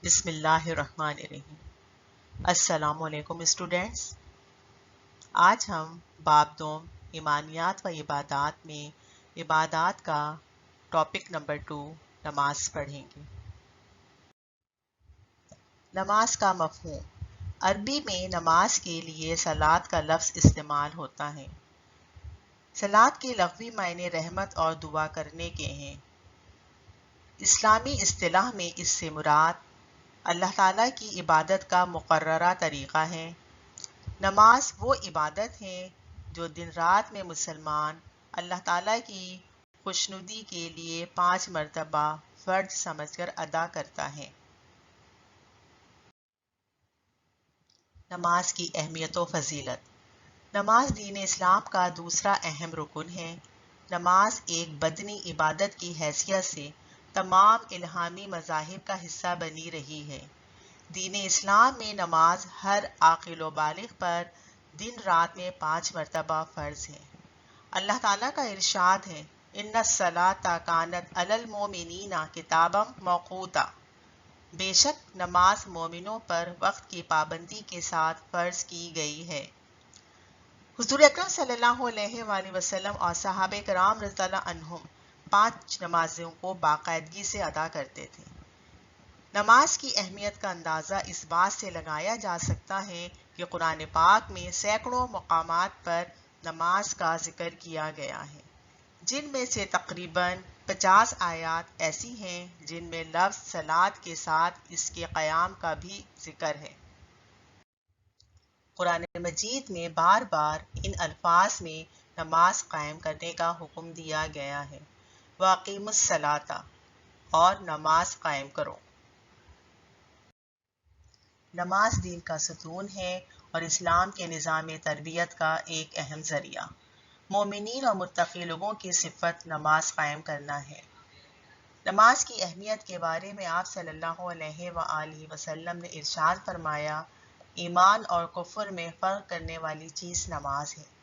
بسم اللہ الرحمن الرحیم۔ السلام علیکم اسٹوڈینٹس، آج ہم باب دوم ایمانیات و عبادات میں عبادات کا ٹاپک نمبر 2 نماز پڑھیں گے۔ نماز کا مفہوم۔ عربی میں نماز کے لیے صلاۃ کا لفظ استعمال ہوتا ہے۔ صلاۃ کے لغوی معنی رحمت اور دعا کرنے کے ہیں۔ اسلامی اصطلاح میں اس سے مراد اللہ تعالیٰ کی عبادت کا مقررہ طریقہ ہے۔ نماز وہ عبادت ہے جو دن رات میں مسلمان اللہ تعالیٰ کی خوشنودی کے لیے 5 مرتبہ فرض سمجھ کر ادا کرتا ہے۔ نماز کی اہمیت و فضیلت۔ نماز دین اسلام کا دوسرا اہم رکن ہے۔ نماز ایک بدنی عبادت کی حیثیت سے تمام الہامی مذاہب کا حصہ بنی رہی ہے۔ دین اسلام میں نماز ہر عاقل و بالغ پر دن رات میں 5 مرتبہ فرض ہے۔ اللہ تعالیٰ کا ارشاد ہے، اِنَّ الصَّلَاةَ كَانَتْ عَلَى الْمُؤْمِنِينَ كِتَابًا مَوْقُوتًا۔ بے شک نماز مومنوں پر وقت کی پابندی کے ساتھ فرض کی گئی ہے۔ حضور اکرم صلی اللہ علیہ وآلہ وسلم اور صحابہ کرام رضی اللہ عنہم 5 نمازوں کو باقاعدگی سے ادا کرتے تھے۔ نماز کی اہمیت کا اندازہ اس بات سے لگایا جا سکتا ہے کہ قرآن پاک میں سینکڑوں مقامات پر نماز کا ذکر کیا گیا ہے، جن میں سے تقریباً 50 آیات ایسی ہیں جن میں لفظ صلاۃ کے ساتھ اس کے قیام کا بھی ذکر ہے۔ قرآن مجید میں بار بار ان الفاظ میں نماز قائم کرنے کا حکم دیا گیا ہے، وَأَقِیمُوا الصَّلَاةَ، اور نماز قائم کرو۔ نماز دین کا ستون ہے اور اسلام کے نظام تربیت کا ایک اہم ذریعہ۔ مومنین اور متقی لوگوں کی صفت نماز قائم کرنا ہے۔ نماز کی اہمیت کے بارے میں آپ صلی اللہ علیہ وآلہ وسلم نے ارشاد فرمایا، ایمان اور کفر میں فرق کرنے والی چیز نماز ہے۔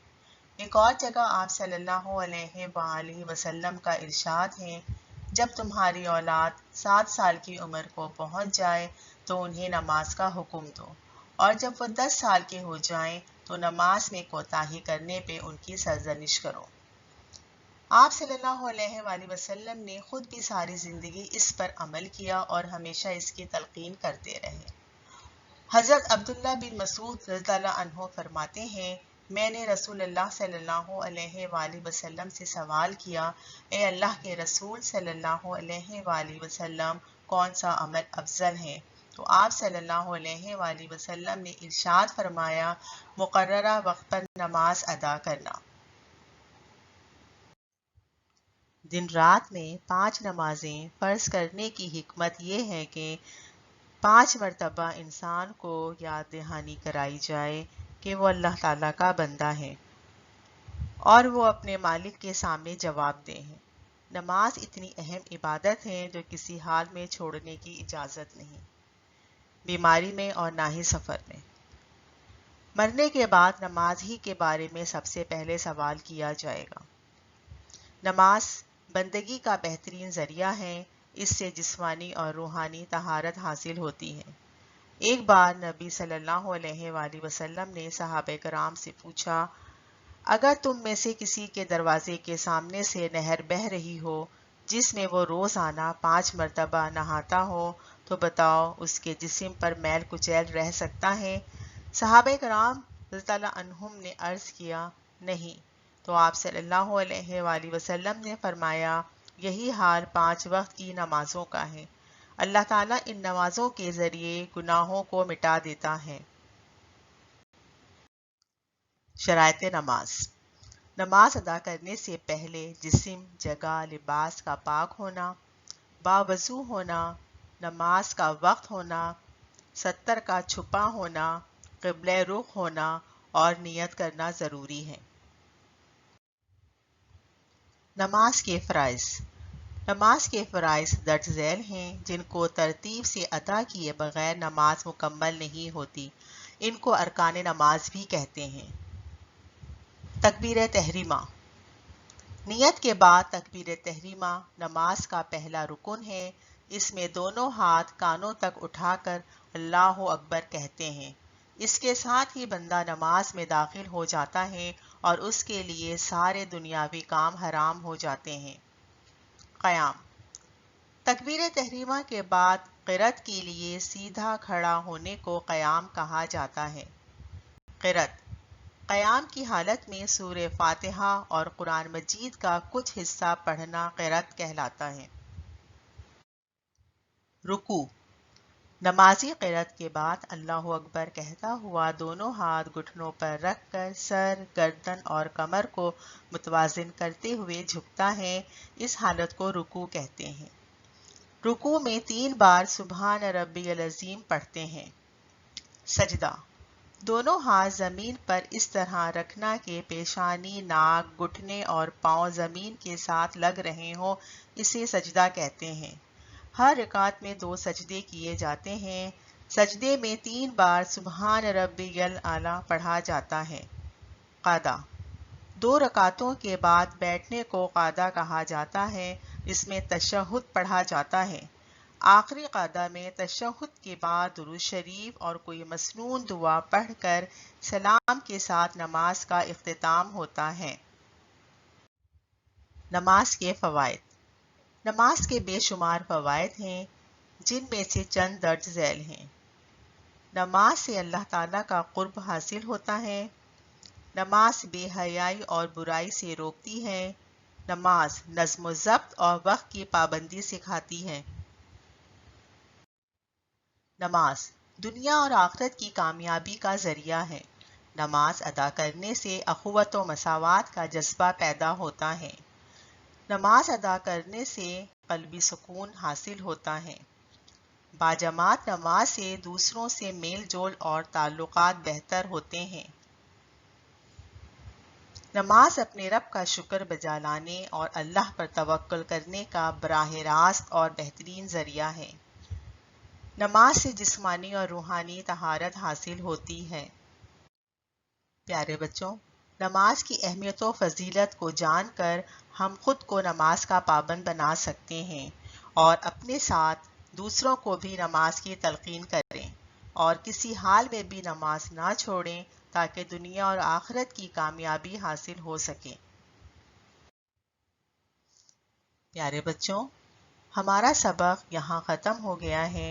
ایک اور جگہ آپ صلی اللہ علیہ وآلہ وسلم کا ارشاد ہے، جب تمہاری اولاد 7 سال کی عمر کو پہنچ جائے تو انہیں نماز کا حکم دو، اور جب وہ 10 سال کے ہو جائیں تو نماز میں کوتاہی کرنے پہ ان کی سرزنش کرو۔ آپ صلی اللہ علیہ وآلہ وسلم نے خود بھی ساری زندگی اس پر عمل کیا اور ہمیشہ اس کی تلقین کرتے رہے۔ حضرت عبداللہ بن مسعود رضی اللہ عنہ فرماتے ہیں، میں نے رسول اللہ صلی اللہ علیہ وآلہ وسلم سے سوال کیا، اے اللہ کے رسول صلی اللہ علیہ وآلہ وسلم، کون سا عمل افضل ہے؟ تو آپ صلی اللہ علیہ وآلہ وسلم نے ارشاد فرمایا، مقررہ وقت پر نماز ادا کرنا۔ دن رات میں 5 نمازیں فرض کرنے کی حکمت یہ ہے کہ 5 مرتبہ انسان کو یاد دہانی کرائی جائے کہ وہ اللہ تعالیٰ کا بندہ ہے اور وہ اپنے مالک کے سامنے جواب دہ ہے۔ نماز اتنی اہم عبادت ہے جو کسی حال میں چھوڑنے کی اجازت نہیں، بیماری میں اور نہ ہی سفر میں۔ مرنے کے بعد نماز ہی کے بارے میں سب سے پہلے سوال کیا جائے گا۔ نماز بندگی کا بہترین ذریعہ ہے، اس سے جسمانی اور روحانی طہارت حاصل ہوتی ہے۔ ایک بار نبی صلی اللہ علیہ وآلہ وسلم نے صحابہ کرام سے پوچھا، اگر تم میں سے کسی کے دروازے کے سامنے سے نہر بہہ رہی ہو جس میں وہ روزانہ 5 مرتبہ نہاتا ہو تو بتاؤ اس کے جسم پر میل کچیل رہ سکتا ہے؟ صحابہ کرام رضی اللہ عنہم نے عرض کیا، نہیں۔ تو آپ صلی اللہ علیہ وآلہ وسلم نے فرمایا، یہی حال 5 وقت کی نمازوں کا ہے۔ اللہ تعالیٰ ان نمازوں کے ذریعے گناہوں کو مٹا دیتا ہے۔ شرائط نماز۔ نماز ادا کرنے سے پہلے جسم، جگہ، لباس کا پاک ہونا، باوضو ہونا، نماز کا وقت ہونا، ستر کا چھپا ہونا، قبلہ رخ ہونا اور نیت کرنا ضروری ہے۔ نماز کے فرائض۔ نماز کے فرائض درج ذیل ہیں جن کو ترتیب سے ادا کیے بغیر نماز مکمل نہیں ہوتی۔ ان کو ارکان نماز بھی کہتے ہیں۔ تکبیر تحریمہ۔ نیت کے بعد تکبیر تحریمہ نماز کا پہلا رکن ہے، اس میں دونوں ہاتھ کانوں تک اٹھا کر اللہ اکبر کہتے ہیں۔ اس کے ساتھ ہی بندہ نماز میں داخل ہو جاتا ہے اور اس کے لیے سارے دنیاوی کام حرام ہو جاتے ہیں۔ قیام۔ تکبیر تحریمہ کے بعد قرأت کے لیے سیدھا کھڑا ہونے کو قیام کہا جاتا ہے۔ قرأت۔ قیام کی حالت میں سورہ فاتحہ اور قرآن مجید کا کچھ حصہ پڑھنا قرأت کہلاتا ہے۔ رکوع۔ نمازی قرأت کے بعد اللہ اکبر کہتا ہوا دونوں ہاتھ گھٹنوں پر رکھ کر سر، گردن اور کمر کو متوازن کرتے ہوئے جھکتا ہے۔ اس حالت کو رکوع کہتے ہیں۔ رکوع میں 3 بار سبحان ربی العظیم پڑھتے ہیں۔ سجدہ۔ دونوں ہاتھ زمین پر اس طرح رکھنا کہ پیشانی، ناک، گھٹنے اور پاؤں زمین کے ساتھ لگ رہے ہوں، اسے سجدہ کہتے ہیں۔ ہر رکعت میں 2 سجدے کیے جاتے ہیں۔ سجدے میں 3 بار سبحان ربی الاعلیٰ پڑھا جاتا ہے۔ قعدہ۔ 2 رکعتوں کے بعد بیٹھنے کو قعدہ کہا جاتا ہے، اس میں تشہد پڑھا جاتا ہے۔ آخری قعدہ میں تشہد کے بعد درود شریف اور کوئی مسنون دعا پڑھ کر سلام کے ساتھ نماز کا اختتام ہوتا ہے۔ نماز کے فوائد۔ نماز کے بے شمار فوائد ہیں، جن میں سے چند درج ذیل ہیں۔ نماز سے اللہ تعالیٰ کا قرب حاصل ہوتا ہے۔ نماز بے حیائی اور برائی سے روکتی ہے۔ نماز نظم و ضبط اور وقت کی پابندی سکھاتی ہے۔ نماز دنیا اور آخرت کی کامیابی کا ذریعہ ہے۔ نماز ادا کرنے سے اخوت و مساوات کا جذبہ پیدا ہوتا ہے۔ نماز ادا کرنے سے قلبی سکون حاصل ہوتا ہے۔ باجماعت نماز سے دوسروں سے میل جول اور تعلقات بہتر ہوتے ہیں۔ نماز اپنے رب کا شکر بجا لانے اور اللہ پر توکل کرنے کا براہ راست اور بہترین ذریعہ ہے۔ نماز سے جسمانی اور روحانی طہارت حاصل ہوتی ہے۔ پیارے بچوں، نماز کی اہمیت و فضیلت کو جان کر ہم خود کو نماز کا پابند بنا سکتے ہیں اور اپنے ساتھ دوسروں کو بھی نماز کی تلقین کریں اور کسی حال میں بھی نماز نہ چھوڑیں تاکہ دنیا اور آخرت کی کامیابی حاصل ہو سکے۔ پیارے بچوں، ہمارا سبق یہاں ختم ہو گیا ہے۔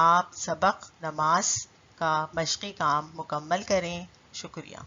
آپ سبق نماز کا مشقی کام مکمل کریں۔ شکریہ۔